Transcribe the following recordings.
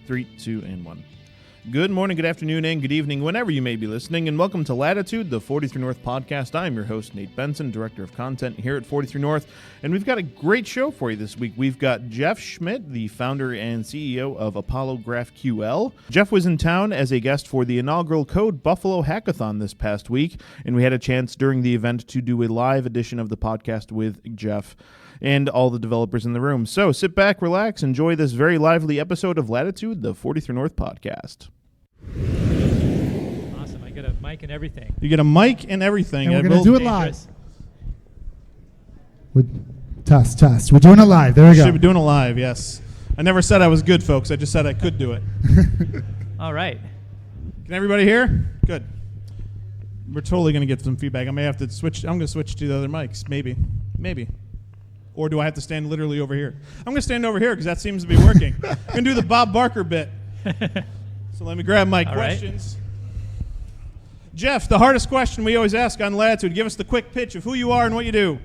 3, 2, and 1. Good morning, good afternoon, and good evening, whenever you may be listening, and welcome to Latitude, the 43 North podcast. I'm your host, Nate Benson, Director of Content here at 43 North, and we've got a great show for you this week. We've got Geoff Schmidt, the founder and CEO of Apollo GraphQL. Geoff was in town as a guest for the inaugural Code Buffalo hackathon this past week, and we had a chance during the event to do a live edition of the podcast with Geoff and all the developers in the room. So sit back, relax, enjoy this very lively episode of Latitude, the 43 North podcast. Awesome. I get a mic and everything. You get a mic and everything. And we're going to do it live. Test. We're doing it live. There we go. Should be doing it live, yes. I never said I was good, folks. I just said I could do it. All right. Can everybody hear? Good. We're totally going to get some feedback. I may have to switch. I'm going to switch to the other mics. Maybe. Or do I have to stand literally over here? I'm going to stand over here because that seems to be working. I'm going to do the Bob Barker bit. So let me grab my questions. Right. Geoff, the hardest question we always ask on Latitude, give us the quick pitch of who you are and what you do.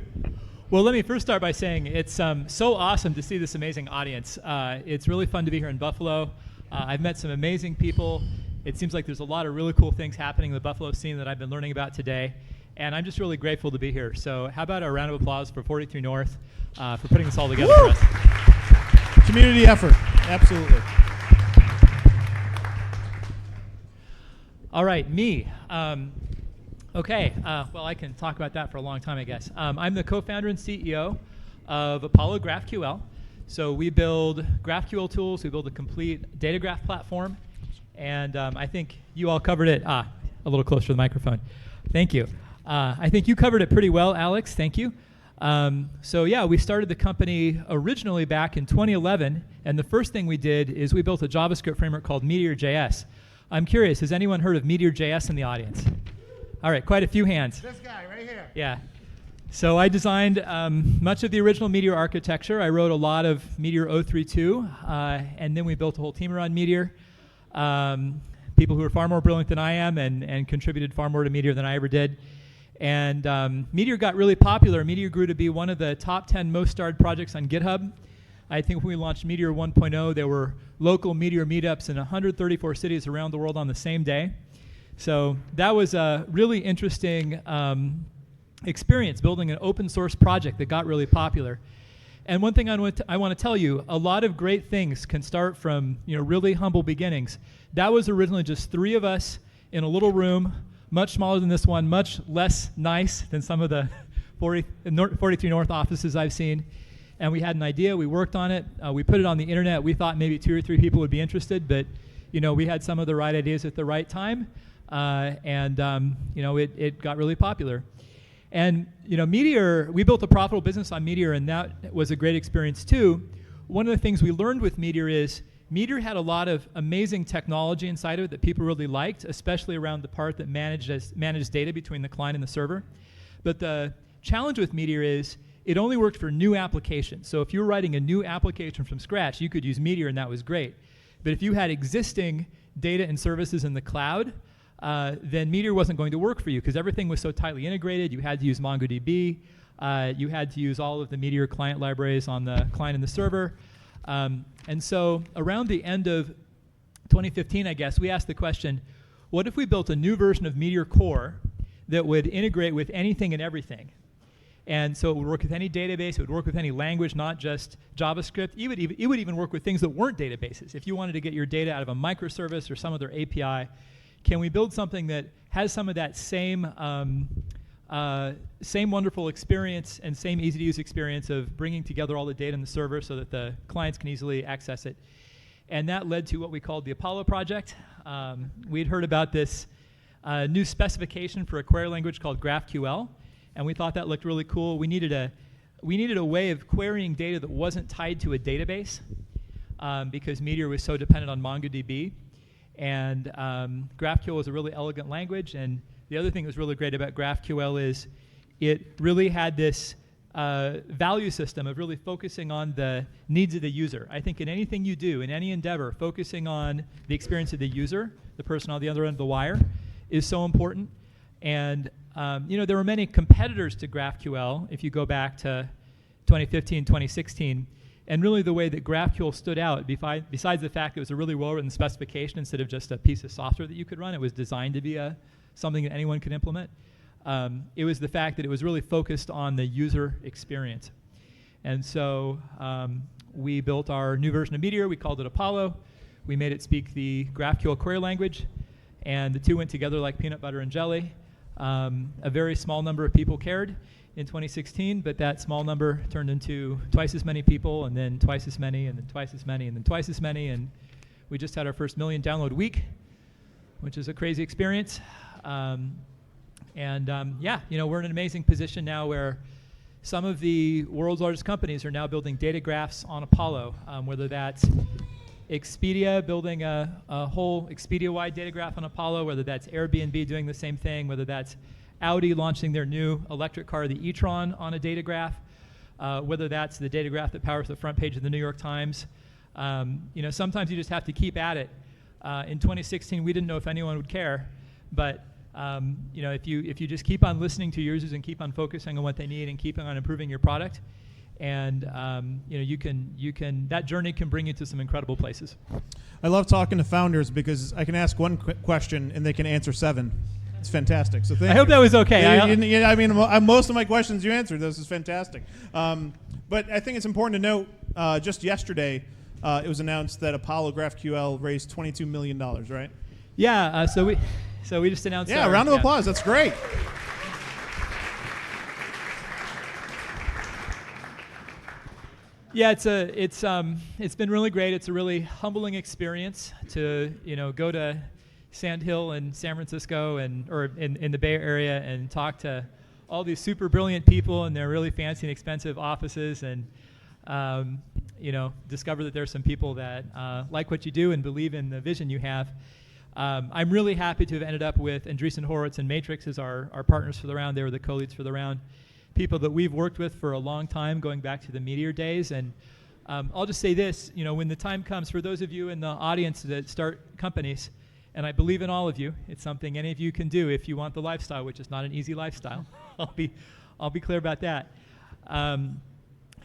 Well, let me first start by saying it's so awesome to see this amazing audience. It's really fun to be here in Buffalo. I've met some amazing people. It seems like there's a lot of really cool things happening in the Buffalo scene that I've been learning about today. And I'm just really grateful to be here. So how about a round of applause for 43 North for putting this all together for us. Community effort, absolutely. All right, me. Okay, well, I can talk about that for a long time, I guess. I'm the co-founder and CEO of Apollo GraphQL. So we build GraphQL tools. We build a complete data graph platform. And I think you all covered it. A little closer to the microphone. Thank you. I think you covered it pretty well, Alex. Thank you. So yeah, we started the company originally back in 2011. And the first thing we did is we built a JavaScript framework called Meteor.js. I'm curious, has anyone heard of Meteor.js in the audience? All right, quite a few hands. This guy right here. Yeah. So I designed much of the original Meteor architecture. I wrote a lot of Meteor 032, and then we built a whole team around Meteor. People who are far more brilliant than I am and contributed far more to Meteor than I ever did. And Meteor got really popular. Meteor grew to be one of the top 10 most starred projects on GitHub. I think when we launched Meteor 1.0, there were local Meteor meetups in 134 cities around the world on the same day. So that was a really interesting experience, building an open source project that got really popular. And one thing I want to tell you, a lot of great things can start from really humble beginnings. That was originally just 3 of us in a little room, much smaller than this one, much less nice than some of the 43 North offices I've seen. And we had an idea, we worked on it, we put it on the internet. We thought maybe 2 or 3 people would be interested, but we had some of the right ideas at the right time, and it got really popular. And Meteor, we built a profitable business on Meteor, and that was a great experience too. One of the things we learned with Meteor is Meteor had a lot of amazing technology inside of it that people really liked, especially around the part that managed data between the client and the server. But the challenge with Meteor is it only worked for new applications. So if you were writing a new application from scratch, you could use Meteor, and that was great. But if you had existing data and services in the cloud, then Meteor wasn't going to work for you because everything was so tightly integrated. You had to use MongoDB. You had to use all of the Meteor client libraries on the client and the server. And so around the end of 2015, I guess, we asked the question, what if we built a new version of Meteor Core that would integrate with anything and everything? And so it would work with any database. It would work with any language, not just JavaScript. It would even work with things that weren't databases. If you wanted to get your data out of a microservice or some other API, can we build something that has some of that same wonderful experience and same easy-to-use experience of bringing together all the data in the server so that the clients can easily access it? And that led to what we called the Apollo project. We'd heard about this new specification for a query language called GraphQL. And we thought that looked really cool. We needed a way of querying data that wasn't tied to a database because Meteor was so dependent on MongoDB. And GraphQL is a really elegant language. And the other thing that was really great about GraphQL is it really had this value system of really focusing on the needs of the user. I think in anything you do, in any endeavor, focusing on the experience of the user, the person on the other end of the wire, is so important. And there were many competitors to GraphQL. If you go back to 2015, 2016, And really the way that GraphQL stood out, besides the fact it was a really well-written specification instead of just a piece of software that you could run, it was designed to be something that anyone could implement. It was the fact that it was really focused on the user experience. And so we built our new version of Meteor. We called it Apollo. We made it speak the GraphQL query language, and the two went together like peanut butter and jelly. A very small number of people cared in 2016, but that small number turned into twice as many people, and then twice as many, and then twice as many, and then twice as many, and we just had our first 1 million download week, which is a crazy experience. Yeah, we're in an amazing position now where some of the world's largest companies are now building data graphs on Apollo, whether that's Expedia building a whole Expedia-wide data graph on Apollo, whether that's Airbnb doing the same thing, whether that's Audi launching their new electric car, the e-tron, on a data graph, whether that's the data graph that powers the front page of the New York Times. Sometimes you just have to keep at it. In 2016, we didn't know if anyone would care, but if you just keep on listening to your users and keep on focusing on what they need and keeping on improving your product, and that journey can bring you to some incredible places. I love talking to founders because I can ask one question and they can answer 7. It's fantastic. So I hope that was okay. Most of my questions you answered. This is fantastic. But I think it's important to note, just yesterday, it was announced that Apollo GraphQL raised $22 million, right? Yeah. So we just announced. Yeah, round of applause. That's great. Yeah, it's been really great. It's a really humbling experience to go to Sand Hill in San Francisco or in the Bay Area and talk to all these super brilliant people in their really fancy and expensive offices, and discover that there's some people that like what you do and believe in the vision you have. I'm really happy to have ended up with Andreessen Horowitz and Matrix as our partners for the round. They were the co-leads for the round. People that we've worked with for a long time, going back to the Meteor days. And I'll just say this, when the time comes, for those of you in the audience that start companies, and I believe in all of you, it's something any of you can do if you want the lifestyle, which is not an easy lifestyle. I'll be clear about that.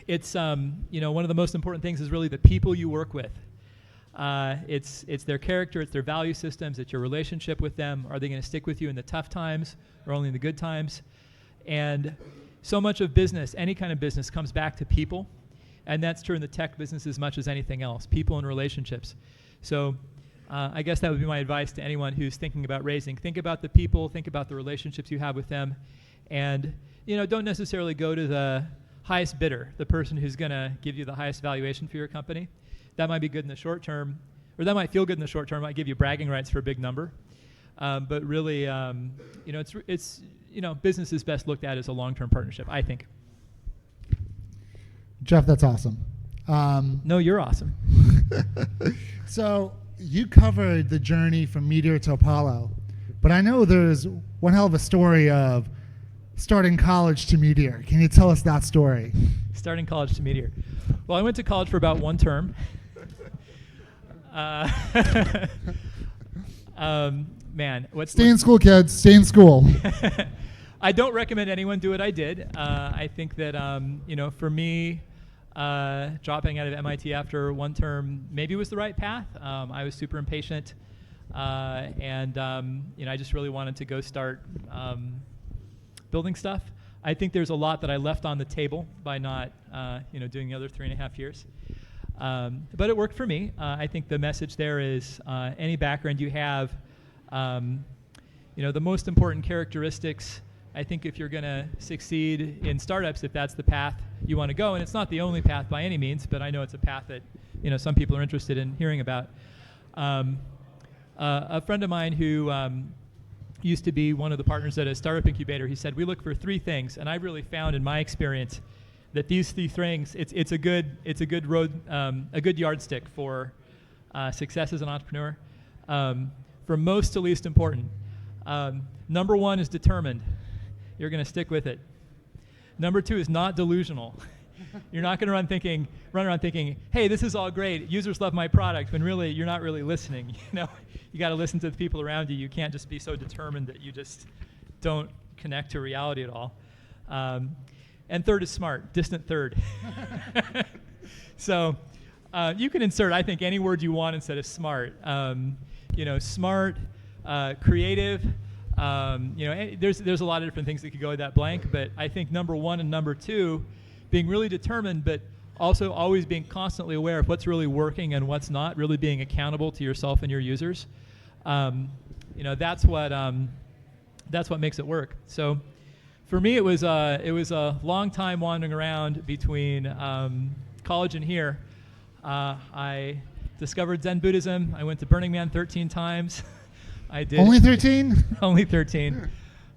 It's one of the most important things is really the people you work with. It's their character, it's their value systems, it's your relationship with them. Are they going to stick with you in the tough times or only in the good times? And so much of business, any kind of business, comes back to people, and that's true in the tech business as much as anything else, people and relationships. So I guess that would be my advice to anyone who's thinking about raising. Think about the people, think about the relationships you have with them, and don't necessarily go to the highest bidder, the person who's going to give you the highest valuation for your company. That might be good in the short term, or that might feel good in the short term, might give you bragging rights for a big number. But really, it's business is best looked at as a long-term partnership, I think. Geoff, that's awesome. No, you're awesome. So you covered the journey from Meteor to Apollo, but I know there's one hell of a story of starting college to Meteor. Can you tell us that story? Starting college to Meteor. Well, I went to college for about 1 term. Stay in school, kids. Stay in school. I don't recommend anyone do what I did. I think that for me, dropping out of MIT after 1 term maybe was the right path. I was super impatient, and I just really wanted to go start building stuff. I think there's a lot that I left on the table by not doing the other 3.5 years. But it worked for me. I think the message there is any background you have, the most important characteristics, I think if you're going to succeed in startups, if that's the path you want to go, and it's not the only path by any means, but I know it's a path that some people are interested in hearing about. A friend of mine who used to be one of the partners at a startup incubator, he said, we look for 3 things, and I've really found in my experience that these 3 things, it's a good road, a good yardstick for success as an entrepreneur. From most to least important. Number 1 is determined. You're going to stick with it. Number 2 is not delusional. You're not going to run around thinking, hey, this is all great. Users love my product, when really you're not really listening. You got to listen to the people around you. You can't just be so determined that you just don't connect to reality at all. And 3rd is smart, distant 3rd. So you can insert, I think, any word you want instead of smart. Smart, creative. There's a lot of different things that could go with that blank, but I think number one and number two, being really determined, but also always being constantly aware of what's really working and what's not, really being accountable to yourself and your users. That's what makes it work. So for me, it was a long time wandering around between college and here. I discovered Zen Buddhism. I went to Burning Man 13 times. I did only 13? Only 13.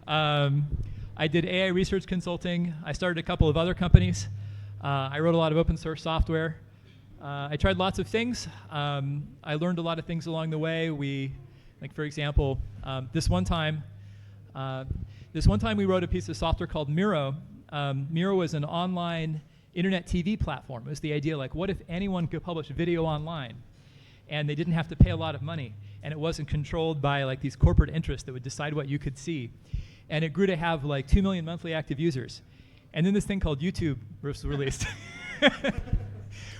I did AI research consulting. I started a couple of other companies. I wrote a lot of open source software. I tried lots of things. I learned a lot of things along the way. For example, this one time we wrote a piece of software called Miro. Miro was an online internet TV platform. It was the idea, what if anyone could publish video online and they didn't have to pay a lot of money, and it wasn't controlled by these corporate interests that would decide what you could see. And it grew to have 2 million monthly active users. And then this thing called YouTube was released.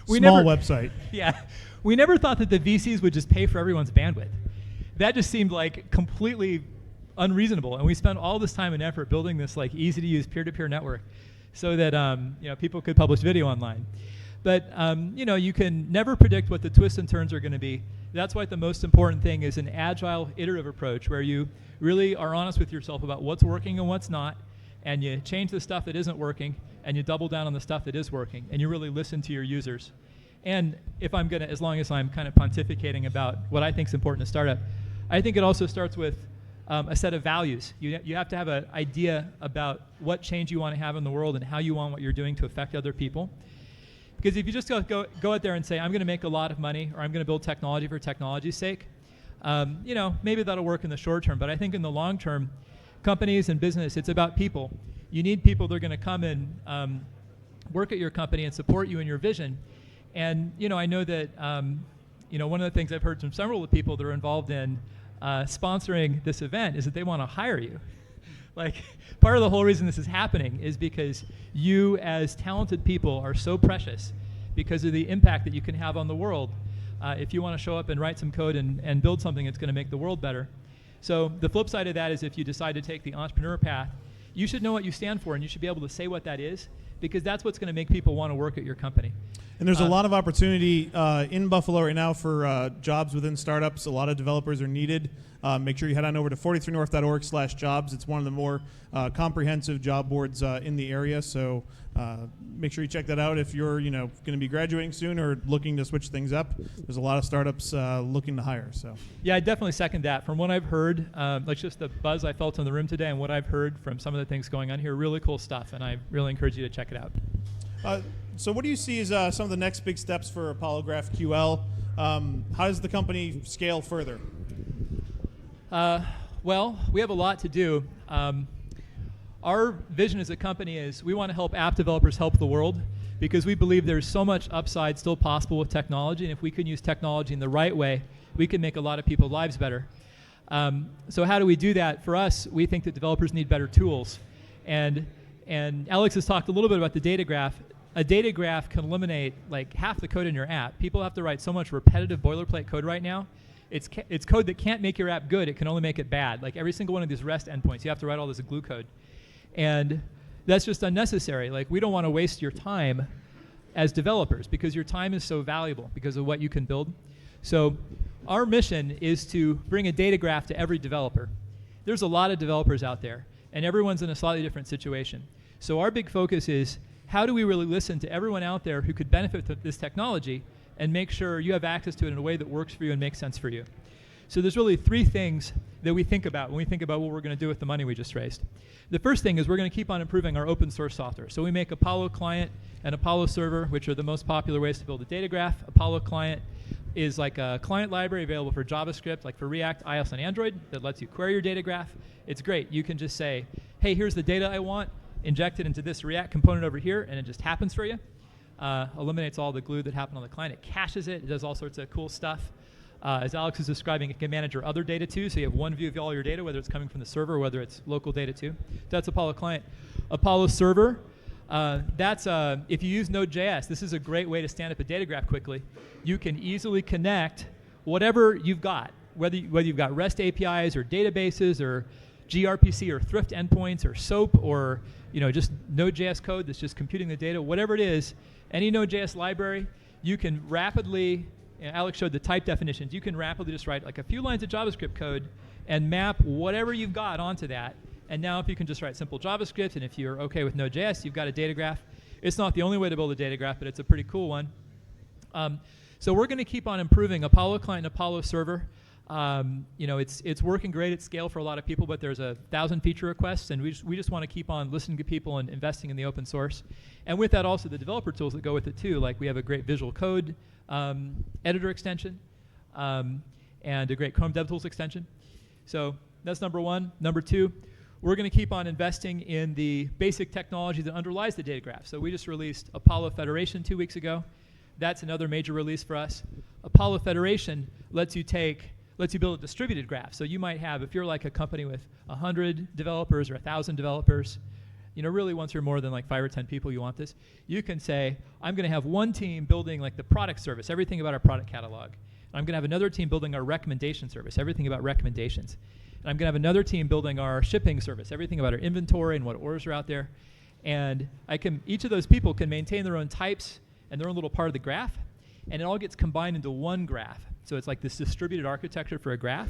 Small website. Yeah. We never thought that the VCs would just pay for everyone's bandwidth. That just seemed completely unreasonable. And we spent all this time and effort building this easy to use peer-to-peer network so that people could publish video online. But you can never predict what the twists and turns are going to be. That's why the most important thing is an agile, iterative approach where you really are honest with yourself about what's working and what's not, and you change the stuff that isn't working, and you double down on the stuff that is working, and you really listen to your users. And as long as I'm kind of pontificating about what I think is important to startup, I think it also starts with a set of values. You have to have an idea about what change you want to have in the world and how you want what you're doing to affect other people. Because if you just go out there and say, I'm going to make a lot of money, or I'm going to build technology for technology's sake, maybe that'll work in the short term. But I think in the long term, companies and business, it's about people. You need people that are going to come and work at your company and support you in your vision. And I know that one of the things I've heard from several of the people that are involved in sponsoring this event is that they want to hire you. Part of the whole reason this is happening is because you as talented people are so precious because of the impact that you can have on the world if you want to show up and write some code and build something that's going to make the world better. So the flip side of that is if you decide to take the entrepreneur path, you should know what you stand for, and you should be able to say what that is, because that's what's going to make people want to work at your company. And there's a lot of opportunity in Buffalo right now for jobs within startups. A lot of developers are needed. Make sure you head on over to 43north.org/jobs. It's one of the more comprehensive job boards in the area. So make sure you check that out if you're going to be graduating soon or looking to switch things up. There's a lot of startups looking to hire. So yeah, I definitely second that. From what I've heard, just the buzz I felt in the room today and what I've heard from some of the things going on here, really cool stuff. And I really encourage you to check it out. So what do you see as some of the next big steps for Apollo GraphQL? How does the company scale further? Well, we have a lot to do. Our vision as a company is we want to help app developers help the world, because we believe there's so much upside still possible with technology, and if we can use technology in the right way, we can make a lot of people's lives better. So how do we do that? For us, we think that developers need better tools. And Alex has talked a little bit about the data graph. A data graph can eliminate half the code in your app. People have to write so much repetitive boilerplate code right now. It's code that can't make your app good. It can only make it bad. Every single one of these REST endpoints, you have to write all this glue code. And that's just unnecessary. We don't want to waste your time as developers, because your time is so valuable because of what you can build. So our mission is to bring a data graph to every developer. There's a lot of developers out there, and everyone's in a slightly different situation. So our big focus is, how do we really listen to everyone out there who could benefit from this technology and make sure you have access to it in a way that works for you and makes sense for you? So there's really three things that we think about when we think about what we're going to do with the money we just raised. The first thing is we're going to keep on improving our open source software. So we make Apollo Client and Apollo Server, which are the most popular ways to build a data graph. Apollo Client is a client library available for JavaScript, for React, iOS, and Android, that lets you query your data graph. It's great. You can just say, hey, here's the data I want, inject it into this React component over here, and it just happens for you. Eliminates all the glue that happened on the client. It caches it. It does all sorts of cool stuff. As Alex was describing, it can manage your other data too, so you have one view of all your data, whether it's coming from the server or whether it's local data too. That's Apollo Client. Apollo Server If you use Node.js, this is a great way to stand up a data graph quickly. You can easily connect whatever you've got, whether you've got REST APIs or databases or gRPC or Thrift endpoints or SOAP or just Node.js code that's just computing the data, whatever it is, any Node.js library, you can rapidly, Alex showed the type definitions, you can rapidly just write like a few lines of JavaScript code and map whatever you've got onto that. And now if you can just write simple JavaScript, and if you're okay with Node.js, you've got a data graph. It's not the only way to build a data graph, but it's a pretty cool one. So we're going to keep on improving Apollo Client and Apollo Server. It's working great at scale for a lot of people, but there's 1,000 feature requests, and we just want to keep on listening to people and investing in the open source. And with that, also the developer tools that go with it too. Like we have a great Visual Code editor extension and a great Chrome DevTools extension. So that's number one. Number two, we're going to keep on investing in the basic technology that underlies the data graph. So we just released Apollo Federation 2 weeks ago. That's another major release for us. Apollo Federation lets you build a distributed graph. So you might have, if you're like a company with 100 developers or 1,000 developers, really once you're more than like 5 or 10 people, you want this, you can say, I'm going to have one team building like the product service, everything about our product catalog. And I'm going to have another team building our recommendation service, everything about recommendations. And I'm going to have another team building our shipping service, everything about our inventory and what orders are out there. And each of those people can maintain their own types and their own little part of the graph, and it all gets combined into one graph. So it's like this distributed architecture for a graph.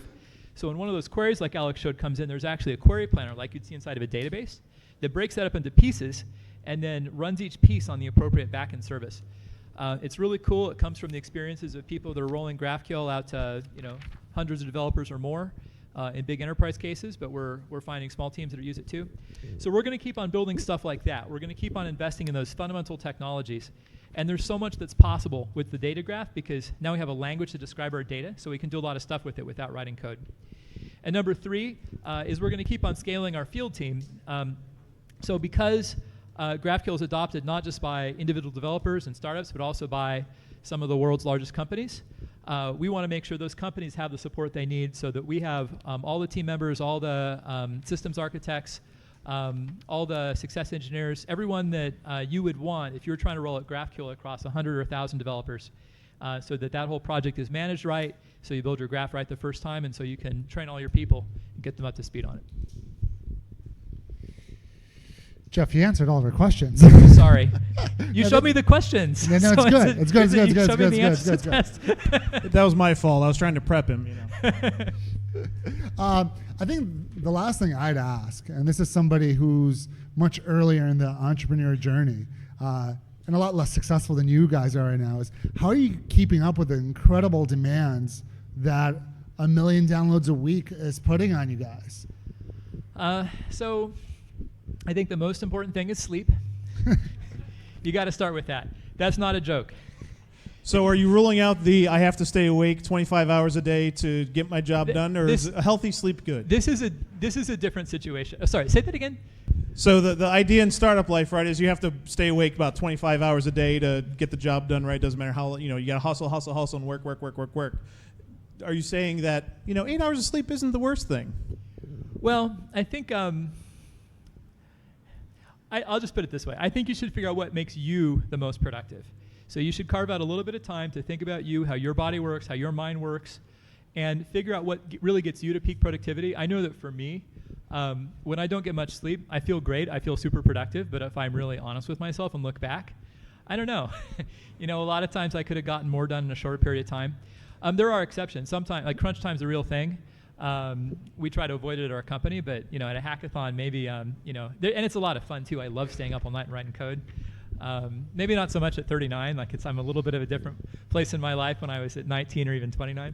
So when one of those queries, like Alex showed, comes in, there's actually a query planner like you'd see inside of a database that breaks that up into pieces and then runs each piece on the appropriate backend service. It's really cool. It comes from the experiences of people that are rolling GraphQL out to hundreds of developers or more in big enterprise cases, but we're finding small teams that use it too. So we're going to keep on building stuff like that. We're going to keep on investing in those fundamental technologies. And there's so much that's possible with the data graph because now we have a language to describe our data, so we can do a lot of stuff with it without writing code. And number three is we're going to keep on scaling our field team. So because GraphQL is adopted not just by individual developers and startups, but also by some of the world's largest companies, we want to make sure those companies have the support they need so that we have all the team members, all the systems architects, all the success engineers, everyone that you would want if you're trying to roll out GraphQL across 100 or 1,000 developers, so that whole project is managed right, so you build your graph right the first time, and so you can train all your people and get them up to speed on it. Jeff, you answered all of our questions. Sorry. You showed me the questions. No, it's good. It's good. You showed me the answers to the test. That was my fault. I was trying to prep him. I think the last thing I'd ask, and this is somebody who's much earlier in the entrepreneur journey and a lot less successful than you guys are right now, is how are you keeping up with the incredible demands that 1 million downloads a week is putting on you guys? So I think the most important thing is sleep. You got to start with that. That's not a joke. So are you ruling out I have to stay awake 25 hours a day to get my job done, or is a healthy sleep good? This is a different situation. Sorry, say that again. So the idea in startup life, right, is you have to stay awake about 25 hours a day to get the job done right. Doesn't matter how, you got to hustle, and work. Are you saying that, 8 hours of sleep isn't the worst thing? Well, I think I'll just put it this way. I think you should figure out what makes you the most productive. So you should carve out a little bit of time to think about you, how your body works, how your mind works, and figure out what really gets you to peak productivity. I know that for me, when I don't get much sleep, I feel great. I feel super productive. But if I'm really honest with myself and look back, I don't know. A lot of times I could have gotten more done in a shorter period of time. There are exceptions. Sometimes, like crunch time's a real thing. We try to avoid it at our company, but at a hackathon, maybe and it's a lot of fun too. I love staying up all night and writing code. Maybe not so much at 39. I'm a little bit of a different place in my life when I was at 19 or even 29.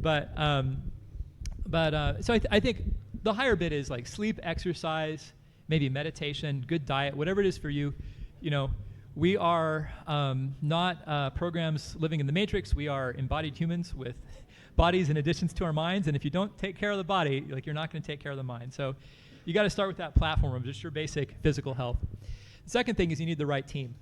But so I think the higher bit is like sleep, exercise, maybe meditation, good diet, whatever it is for you. We are not programs living in the matrix. We are embodied humans with bodies in addition to our minds. And if you don't take care of the body, you're not going to take care of the mind. So you got to start with that platform of just your basic physical health. The second thing is you need the right team.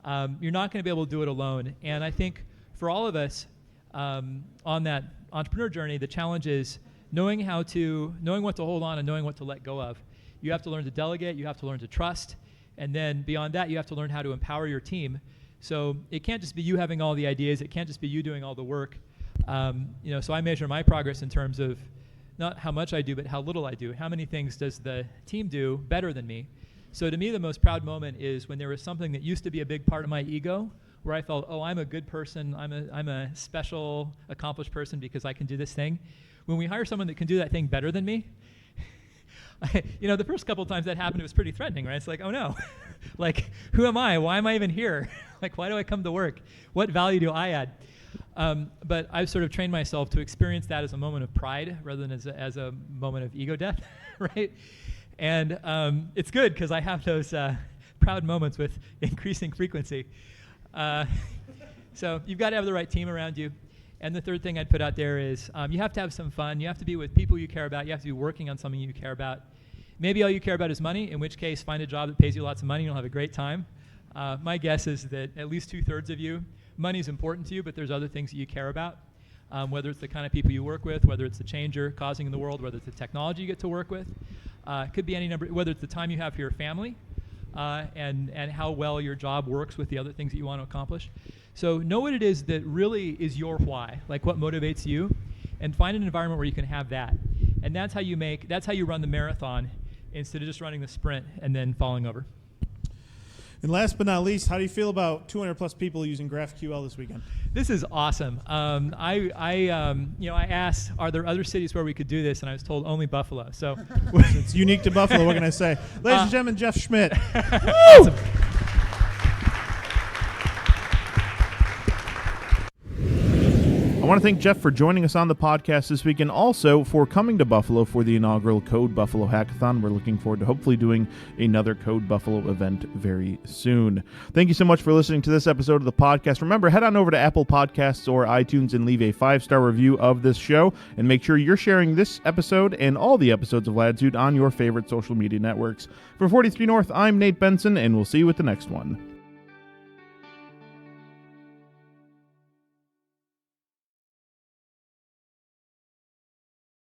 You're not going to be able to do it alone. And I think for all of us on that entrepreneur journey, the challenge is knowing what to hold on and knowing what to let go of. You have to learn to delegate. You have to learn to trust. And then beyond that, you have to learn how to empower your team. So it can't just be you having all the ideas. It can't just be you doing all the work. So I measure my progress in terms of not how much I do, but how little I do. How many things does the team do better than me? So to me, the most proud moment is when there was something that used to be a big part of my ego, where I felt, oh, I'm a good person. I'm a special, accomplished person because I can do this thing. When we hire someone that can do that thing better than me, the first couple of times that happened, it was pretty threatening, right? It's like, oh no, like, who am I? Why am I even here? Like, why do I come to work? What value do I add? But I've sort of trained myself to experience that as a moment of pride rather than as a moment of ego death, right? And it's good because I have those proud moments with increasing frequency. So you've got to have the right team around you. And the third thing I'd put out there is you have to have some fun. You have to be with people you care about. You have to be working on something you care about. Maybe all you care about is money, in which case find a job that pays you lots of money and you'll have a great time. My guess is that at least 2/3 of you, money is important to you, but there's other things that you care about, whether it's the kind of people you work with, whether it's the change you're causing in the world, whether it's the technology you get to work with. It could be any number, whether it's the time you have for your family, and how well your job works with the other things that you want to accomplish. So know what it is that really is your why, like what motivates you, and find an environment where you can have that. And that's how you run the marathon instead of just running the sprint and then falling over. And last but not least, how do you feel about 200 plus people using GraphQL this weekend? This is awesome. I asked, are there other cities where we could do this? And I was told only Buffalo. So it's unique to Buffalo. What can I say? Ladies and gentlemen, Geoff Schmidt. Awesome. I want to thank Geoff for joining us on the podcast this week and also for coming to Buffalo for the inaugural Code Buffalo hackathon. We're looking forward to hopefully doing another Code Buffalo event very soon. Thank you so much for listening to this episode of the podcast. Remember, head on over to Apple Podcasts or iTunes and leave a 5-star review of this show, and make sure you're sharing this episode and all the episodes of Latitude on your favorite social media networks. For 43 North, I'm Nate Benson, and we'll see you at the next one.